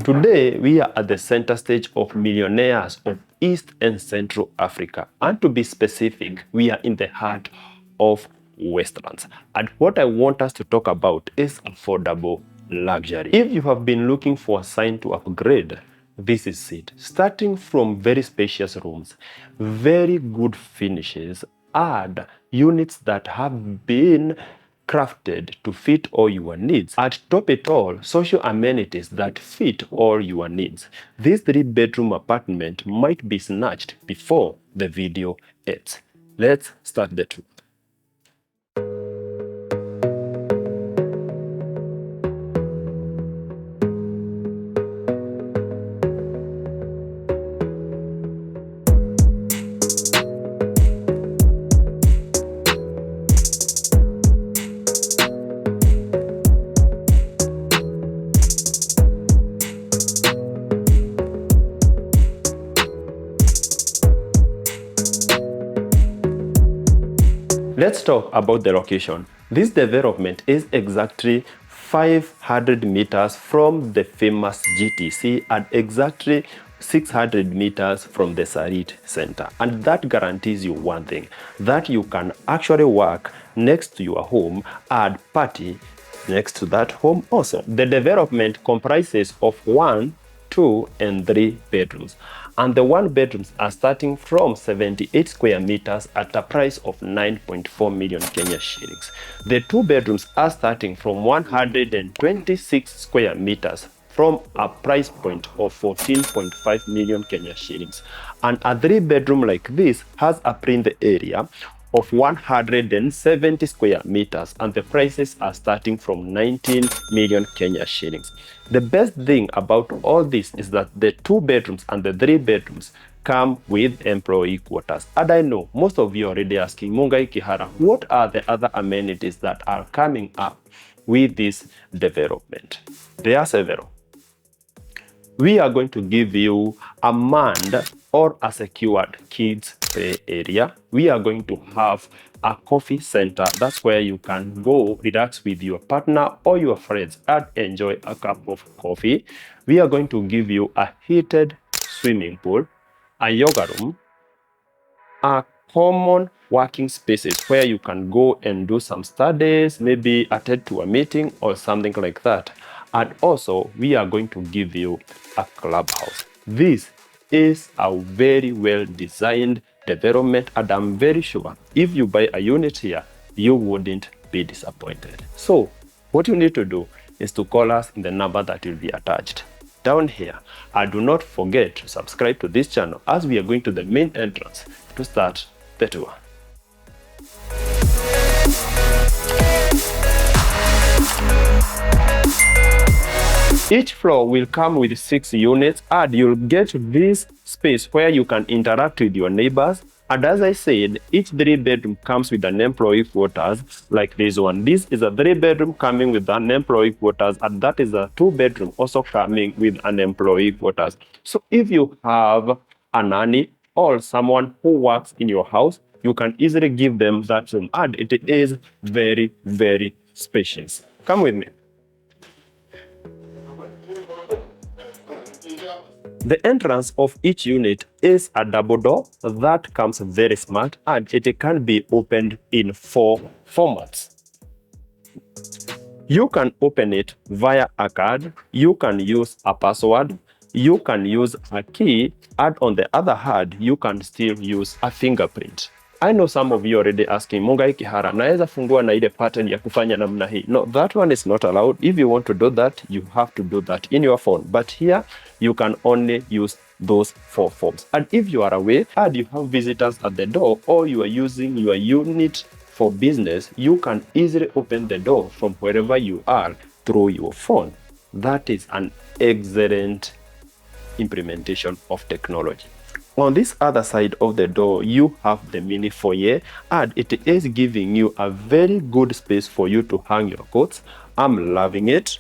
Today, we are at the center stage of millionaires of East and Central Africa. And to be specific, we are in the heart of Westlands. And what I want us to talk about is affordable luxury. If you have been looking for a sign to upgrade, this is it. Starting from very spacious rooms, very good finishes, and units that have been crafted to fit all your needs. At top it all, social amenities that fit all your needs. This 3-bedroom apartment might be snatched before the video ends. Let's start the tour. Let's talk about the location. This development is exactly 500 meters from the famous GTC and exactly 600 meters from the Sarit Center. And that guarantees you one thing, that you can actually work next to your home and party next to that home also. The development comprises of 1, 2, and 3 bedrooms. And the 1 bedrooms are starting from 78 square meters at a price of 9.4 million Kenya shillings. The 2 bedrooms are starting from 126 square meters from a price point of 14.5 million Kenya shillings. And a 3-bedroom like this has a print area of 170 square meters, and the prices are starting from 19 million Kenya shillings. The best thing about all this is that the 2 bedrooms and the 3 bedrooms come with employee quarters. And I know most of you are already asking, Mungai Kihara, what are the other amenities that are coming up with this development? There are several. We are going to give you a manned or a secured kids play area. We are going to have a coffee center. That's where you can go relax with your partner or your friends and enjoy a cup of coffee. We are going to give you a heated swimming pool, a yoga room, a common working spaces where you can go and do some studies, maybe attend to a meeting or something like that. And also, we are going to give you a clubhouse. This is a very well-designed development, and I'm very sure if you buy a unit here, you wouldn't be disappointed. So, what you need to do is to call us in the number that will be attached down here. And do not forget to subscribe to this channel as we are going to the main entrance to start the tour. Each floor will come with 6 units, and you'll get this space where you can interact with your neighbors. And as I said, each 3-bedroom comes with an employee quarters like this one. This is a 3-bedroom coming with an employee quarters, and that is a 2-bedroom also coming with an employee quarters. So if you have a nanny or someone who works in your house, you can easily give them that room, and it is very, very spacious. Come with me. The entrance of each unit is a double door that comes very smart, and it can be opened in 4 formats. You can open it via a card, you can use a password, you can use a key, and on the other hand, you can still use a fingerprint. I know some of you already asking, Mungai Kihara, naeza fungua na ile pattern ya kufanya namna hii. No, that one is not allowed. If you want to do that, you have to do that in your phone. But here, you can only use those 4 forms. And if you are away and you have visitors at the door, or you are using your unit for business, you can easily open the door from wherever you are through your phone. That is an excellent implementation of technology. On this other side of the door, you have the mini foyer, and it is giving you a very good space for you to hang your coats. I'm loving it.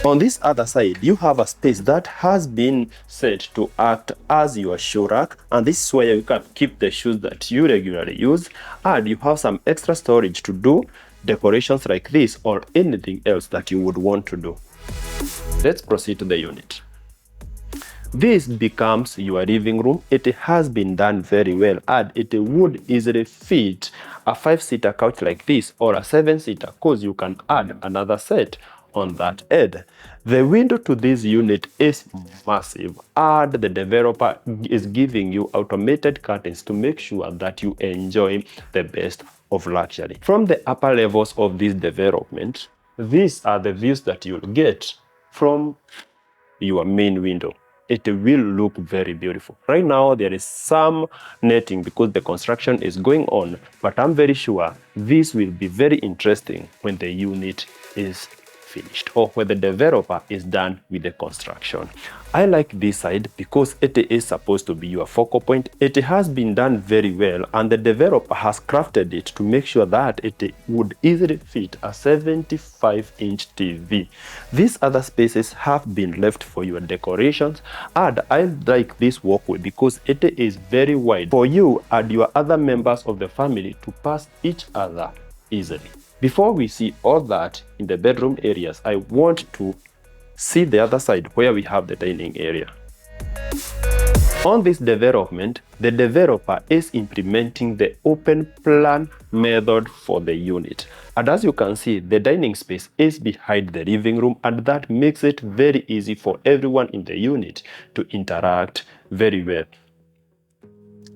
On this other side, you have a space that has been set to act as your shoe rack, and this is where you can keep the shoes that you regularly use, and you have some extra storage to do decorations like this or anything else that you would want to do. Let's proceed to the unit. This becomes your living room. It has been done very well, and it would easily fit a 5-seater couch like this or a 7-seater, because you can add another set on that end. The window to this unit is massive, and the developer is giving you automated curtains to make sure that you enjoy the best of luxury. From the upper levels of this development, these are the views that you'll get from your main window. It will look very beautiful. Right now there is some netting because the construction is going on, but I'm very sure this will be very interesting when the unit is finished or when the developer is done with the construction. I like this side because it is supposed to be your focal point. It has been done very well, and the developer has crafted it to make sure that it would easily fit a 75-inch TV. These other spaces have been left for your decorations, and I like this walkway because it is very wide for you and your other members of the family to pass each other easily. Before we see all that in the bedroom areas, I want to see the other side where we have the dining area. On this development, the developer is implementing the open plan method for the unit. And as you can see, the dining space is behind the living room, and that makes it very easy for everyone in the unit to interact very well.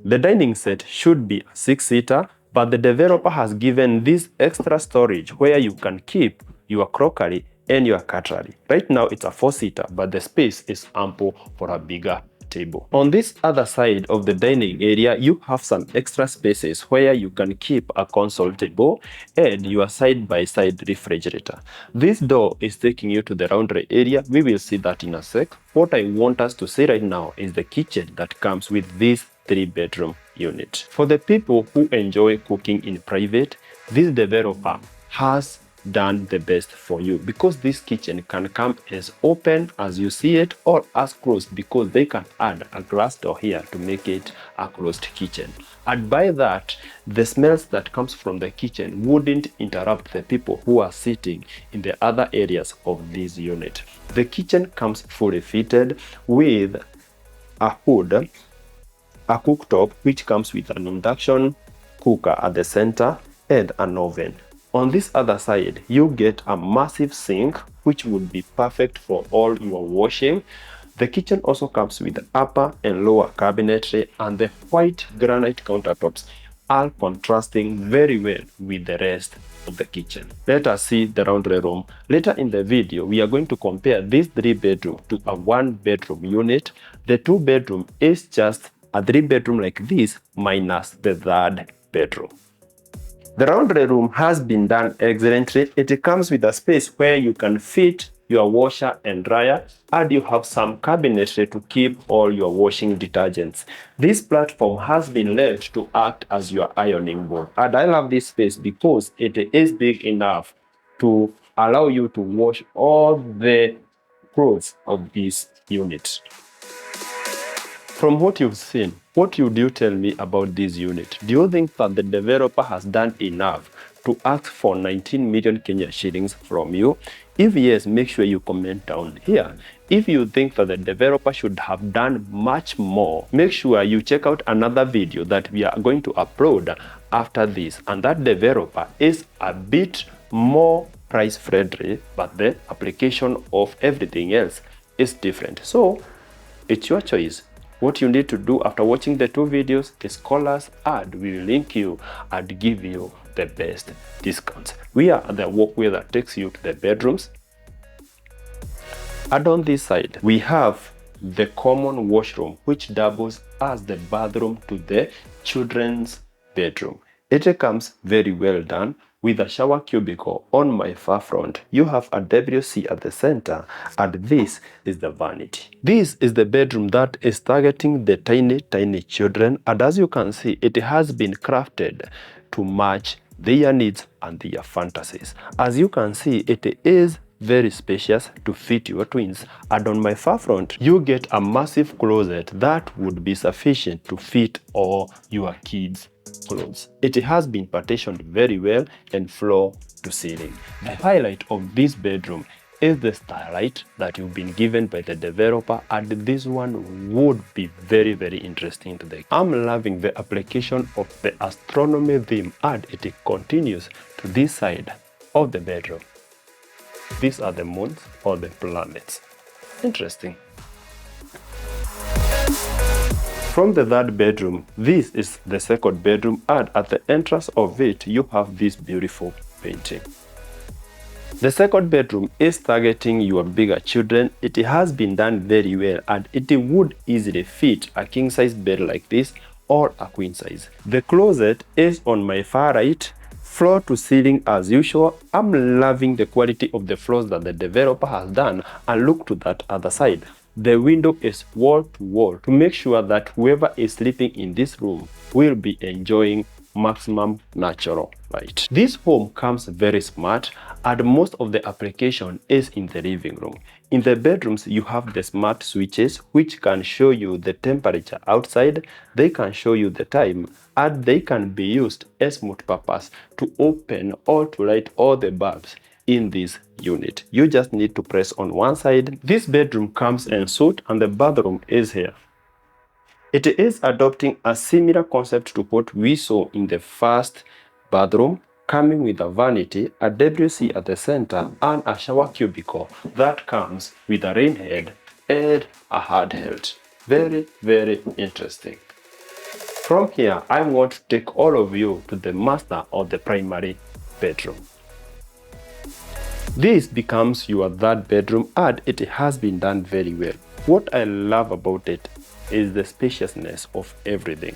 The dining set should be a 6-seater, but the developer has given this extra storage where you can keep your crockery and your cutlery. Right now it's a 4-seater, but the space is ample for a bigger table. On this other side of the dining area, you have some extra spaces where you can keep a console table and your side-by-side refrigerator. This door is taking you to the laundry area. We will see that in a sec. What I want us to see right now is the kitchen that comes with this 3-bedroom unit. For the people who enjoy cooking in private, this developer has done the best for you because this kitchen can come as open as you see it or as closed, because they can add a glass door here to make it a closed kitchen. And by that, the smells that comes from the kitchen wouldn't interrupt the people who are sitting in the other areas of this unit. The kitchen comes fully fitted with a hood, a cooktop which comes with an induction cooker at the center and an oven. On this other side, you get a massive sink which would be perfect for all your washing. The kitchen also comes with the upper and lower cabinetry, and the white granite countertops are contrasting very well with the rest of the kitchen. Let us see the laundry room. Later in the video, we are going to compare this 3-bedroom to a 1-bedroom unit. The 2-bedroom is just a 3-bedroom like this minus the 3rd bedroom. The laundry room has been done excellently. It comes with a space where you can fit your washer and dryer, and you have some cabinetry to keep all your washing detergents. This platform has been left to act as your ironing board, and I love this space because it is big enough to allow you to wash all the clothes of this unit. From what you've seen, what would you tell me about this unit? Do you think that the developer has done enough to ask for 19 million Kenya shillings from you? If yes, make sure you comment down here. If you think that the developer should have done much more, make sure you check out another video that we are going to upload after this. And that developer is a bit more price friendly, but the application of everything else is different. So it's your choice. What you need to do after watching the 2 videos is call us, and we will link you and give you the best discounts. We are at the walkway that takes you to the bedrooms. And on this side, we have the common washroom, which doubles as the bathroom to the children's bedroom. It comes very well done with a shower cubicle on my far front. You have a WC at the center, and this is the vanity. This is the bedroom that is targeting the tiny children, and as you can see, it has been crafted to match their needs and their fantasies. As you can see, it is very spacious to fit your twins, and on my far front you get a massive closet that would be sufficient to fit all your kids' clothes. It has been partitioned very well and floor to ceiling. The highlight of this bedroom is the starlight that you've been given by the developer, and this one would be very, very interesting to the. I'm loving the application of the astronomy theme, and it continues to this side of the bedroom. These are the moons or the planets. Interesting. From the third bedroom, this is the second bedroom, and at the entrance of it, you have this beautiful painting. The second bedroom is targeting your bigger children. It has been done very well, and it would easily fit a king size bed like this or a queen size. The closet is on my far right, floor to ceiling as usual. I'm loving the quality of the floors that the developer has done, and look to that other side. The window is wall to wall to make sure that whoever is sleeping in this room will be enjoying maximum natural light. This home comes very smart, and most of the application is in the living room. In the bedrooms, you have the smart switches which can show you the temperature outside, they can show you the time, and they can be used as multipurpose to open or to light all the bulbs in this unit. You just need to press on one side. This bedroom comes en suite, and the bathroom is here. It is adopting a similar concept to what we saw in the first bathroom, coming with a vanity, a WC at the center, and a shower cubicle that comes with a rain head and a handheld. Very, very interesting. From here, I want to take all of you to the master or the primary bedroom. This becomes your third bedroom, and it has been done very well. What I love about it is the spaciousness of everything.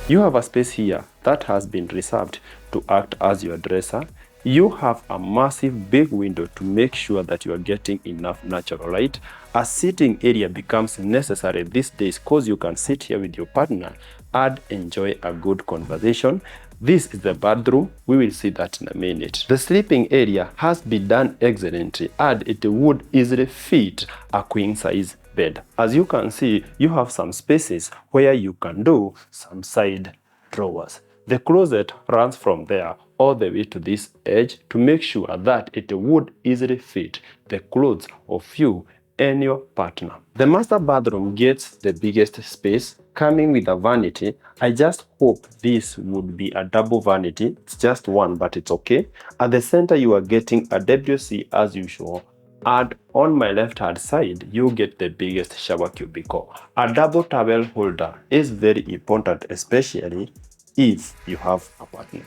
You have a space here that has been reserved to act as your dresser. You have a massive big window to make sure that you are getting enough natural light. A sitting area becomes necessary these days because you can sit here with your partner and enjoy a good conversation. This is the bathroom. We will see that in a minute. The sleeping area has been done excellently, and it would easily fit a queen size bed. As you can see, you have some spaces where you can do some side drawers. The closet runs from there all the way to this edge to make sure that it would easily fit the clothes of you and your partner. The master bathroom gets the biggest space, coming with a vanity. I just hope this would be a double vanity. It's just one, but it's okay. At the center, you are getting a WC as usual. And on my left hand side, you get the biggest shower cubicle. A double towel holder is very important, especially if you have a partner.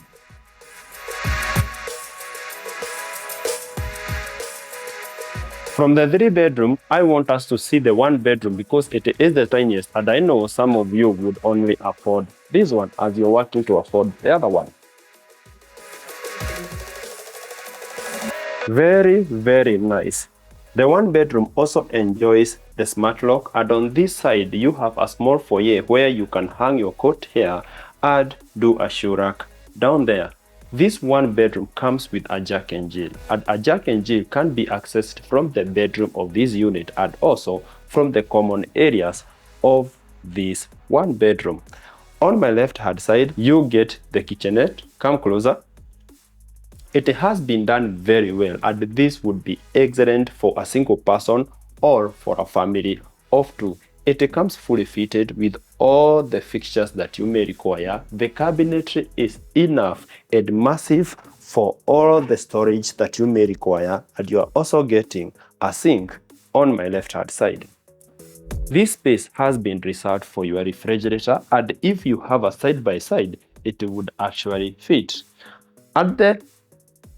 From the 3-bedroom, I want us to see the 1-bedroom because it is the tiniest, and I know some of you would only afford this one as you're working to afford the other one. Very, very nice. The 1-bedroom also enjoys the smart lock, and on this side you have a small foyer where you can hang your coat here and do a shoe rack down there. This 1-bedroom comes with a jack and jill, and a jack and jill can be accessed from the bedroom of this unit and also from the common areas of this 1-bedroom. On my left hand side, you get the kitchenette. Come closer. It has been done very well, and this would be excellent for a single person or for a family of 2. It comes fully fitted with all the fixtures that you may require. The cabinetry is enough and massive for all the storage that you may require, and you are also getting a sink on my left hand side. This space has been reserved for your refrigerator, and if you have a side-by-side, it would actually fit. At the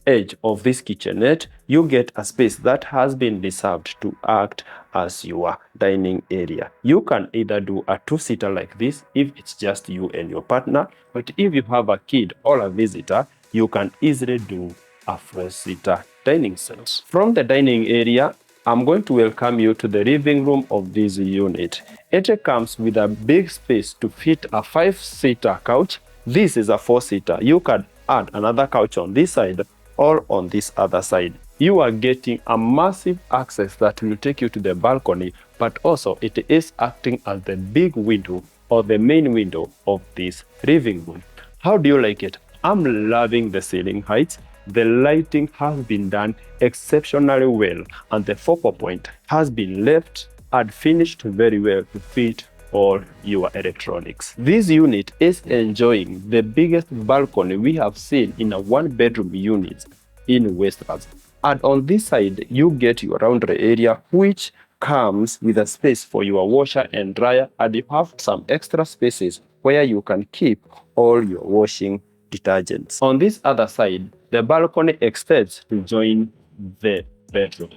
edge of this kitchenette, you get a space that has been reserved to act as your dining area. You can either do a 2-seater like this if it's just you and your partner, but if you have a kid or a visitor, you can easily do a 4-seater dining set. From the dining area, I'm going to welcome you to the living room of this unit. It comes with a big space to fit a 5-seater couch. This is a 4-seater. You can add another couch on this side or on this other side. You are getting a massive access that will take you to the balcony, but also it is acting as the big window or the main window of this living room. How do you like it? I'm loving the ceiling heights. The lighting has been done exceptionally well, and the focal point has been left and finished very well to fit all your electronics. This unit is enjoying the biggest balcony we have seen in a one-bedroom unit in Westlands. And on this side, you get your laundry area, which comes with a space for your washer and dryer, and you have some extra spaces where you can keep all your washing detergents. On this other side, the balcony extends to join the bedroom.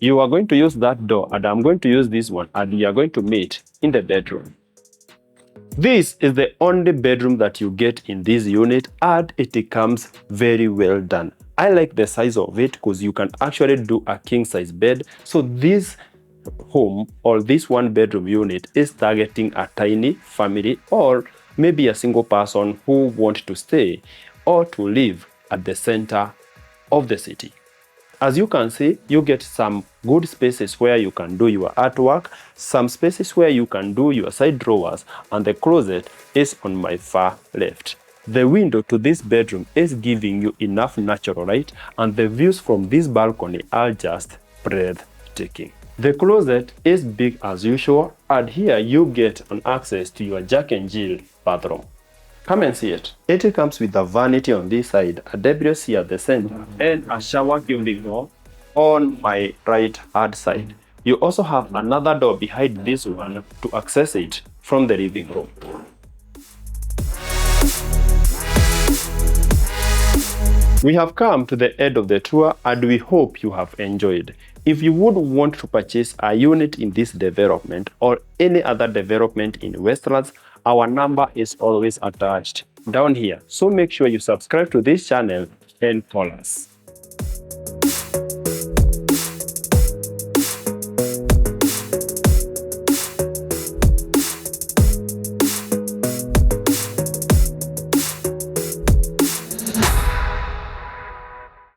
You are going to use that door, and I'm going to use this one, and we are going to meet in the bedroom. This is the only bedroom that you get in this unit, and it comes very well done. I like the size of it because you can actually do a king size bed. So this home or this one bedroom unit is targeting a tiny family or maybe a single person who want to stay or to live at the center of the city. As you can see, you get some good spaces where you can do your artwork, some spaces where you can do your side drawers, and the closet is on my far left. The window to this bedroom is giving you enough natural light, and the views from this balcony are just breathtaking. The closet is big as usual, and here you get an access to your Jack and Jill bathroom. Come and see it. It comes with a vanity on this side, a WC at the center, and a shower cubicle door on my right hand side. You also have another door behind this one to access it from the living room. We have come to the end of the tour, and we hope you have enjoyed. If you would want to purchase a unit in this development or any other development in Westlands, our number is always attached down here. So make sure you subscribe to this channel and call us.